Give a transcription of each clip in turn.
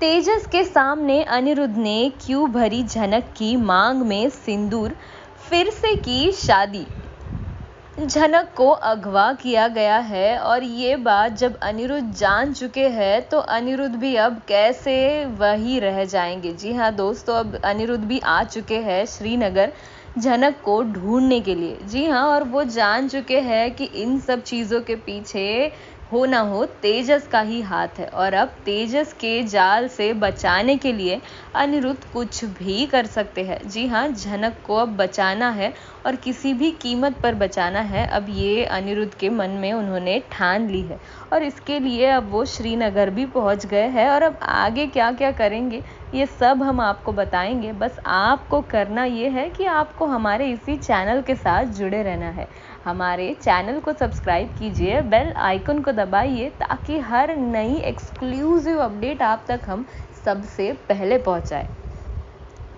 तेजस के सामने अनिरुद्ध ने क्यों भरी झनक की मांग में सिंदूर, फिर से की शादी। झनक को अगवा किया गया है और ये बात जब अनिरुद्ध जान चुके हैं तो अनिरुद्ध भी अब कैसे वही रह जाएंगे। जी हाँ दोस्तों, अब अनिरुद्ध भी आ चुके हैं श्रीनगर झनक को ढूंढने के लिए। जी हाँ, और वो जान चुके हैं कि इन सब चीज़ों के पीछे हो ना हो तेजस का ही हाथ है और अब तेजस के जाल से बचाने के लिए अनिरुद्ध कुछ भी कर सकते हैं। जी हाँ, झनक को अब बचाना है और किसी भी कीमत पर बचाना है। अब ये अनिरुद्ध के मन में उन्होंने ठान ली है और इसके लिए अब वो श्रीनगर भी पहुंच गए हैं और अब आगे क्या क्या करेंगे ये सब हम आपको बताएंगे। बस आपको करना ये है कि आपको हमारे इसी चैनल के साथ जुड़े रहना है। हमारे चैनल को सब्सक्राइब कीजिए, बेल आइकन को दबाइए ताकि हर नई एक्सक्लूसिव अपडेट आप तक हम सबसे पहले पहुंचाए।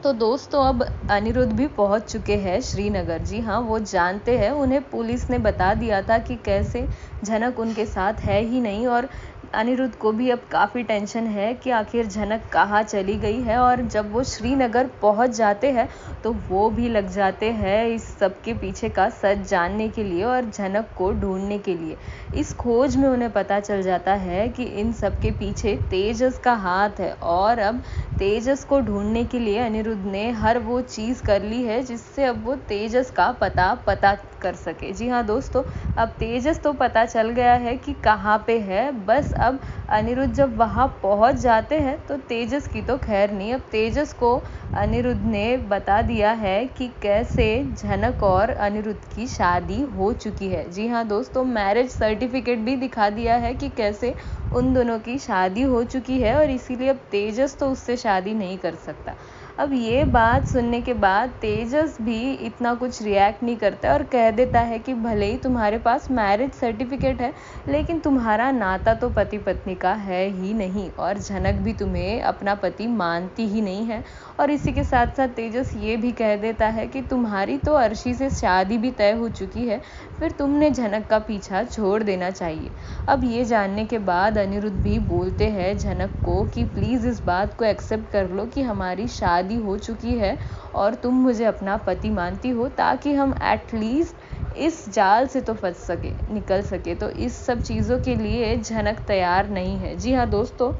तो दोस्तों, अब अनिरुद्ध भी पहुंच चुके हैं श्रीनगर। जी हाँ, वो जानते हैं, उन्हें पुलिस ने बता दिया था कि कैसे झनक उनके साथ है ही नहीं और अनिरुद्ध को भी अब काफ़ी टेंशन है कि आखिर झनक कहाँ चली गई है। और जब वो श्रीनगर पहुंच जाते हैं तो वो भी लग जाते हैं इस सब के पीछे का सच जानने के लिए और झनक को ढूंढने के लिए। इस खोज में उन्हें पता चल जाता है कि इन सब के पीछे तेजस का हाथ है और अब तेजस को ढूंढने के लिए अनिरुद्ध ने हर वो चीज़ कर ली है जिससे अब वो तेजस का पता कर सके। जी हाँ दोस्तों, अब तेजस तो पता चल गया है कि कहाँ पे है। बस अब अनिरुद्ध जब वहाँ पहुँच जाते हैं तो तेजस की तो खैर नहीं। अब तेजस को अनिरुद्ध ने बता दिया है कि कैसे झनक और अनिरुद्ध की शादी हो चुकी है। जी हाँ दोस्तों, मैरिज सर्टिफिकेट भी दिखा दिया है कि कैसे उन दोनों की शादी हो चुकी है और इसीलिए अब तेजस तो उससे शादी नहीं कर सकता। अब ये बात सुनने के बाद तेजस भी इतना कुछ रिएक्ट नहीं करता और कह देता है कि भले ही तुम्हारे पास मैरिज सर्टिफिकेट है लेकिन तुम्हारा नाता तो पति पत्नी का है ही नहीं और झनक भी तुम्हें अपना पति मानती ही नहीं है। और इसी के साथ साथ तेजस ये भी कह देता है कि तुम्हारी तो अर्शी से शादी भी तय हो चुकी है, फिर तुमने झनक का पीछा छोड़ देना चाहिए। अब ये जानने के बाद अनिरुद्ध भी बोलते हैं झनक को कि प्लीज़ इस बात को एक्सेप्ट कर लो कि हमारी शादी हो चुकी है और तुम मुझे अपना पति मानती हो, ताकि हम एटलीस्ट इस जाल से तो निकल सके। तो इस सब चीज़ों के लिए झनक तैयार नहीं है। जी हाँ दोस्तों,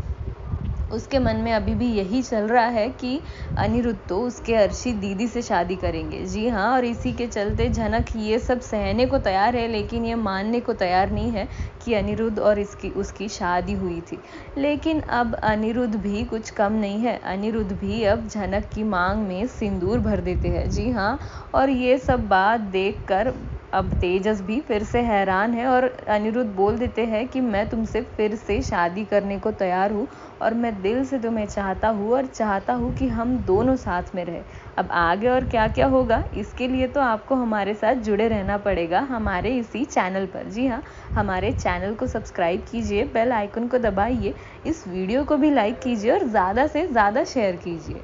उसके मन में अभी भी यही चल रहा है कि अनिरुद्ध तो उसके अर्शी दीदी से शादी करेंगे। जी हाँ, और इसी के चलते झनक ये सब सहने को तैयार है लेकिन ये मानने को तैयार नहीं है कि अनिरुद्ध और उसकी शादी हुई थी। लेकिन अब अनिरुद्ध भी कुछ कम नहीं है, अनिरुद्ध भी अब झनक की मांग में सिंदूर भर देते हैं। जी हाँ, और ये सब बात देखकर अब तेजस भी फिर से हैरान है और अनिरुद्ध बोल देते हैं कि मैं तुमसे फिर से शादी करने को तैयार हूँ और मैं दिल से तुम्हें चाहता हूँ और चाहता हूँ कि हम दोनों साथ में रहें। अब आगे और क्या क्या होगा इसके लिए तो आपको हमारे साथ जुड़े रहना पड़ेगा हमारे इसी चैनल पर। जी हाँ, हमारे चैनल को सब्सक्राइब कीजिए, बेल आइकन को दबाइए, इस वीडियो को भी लाइक कीजिए और ज़्यादा से ज़्यादा शेयर कीजिए।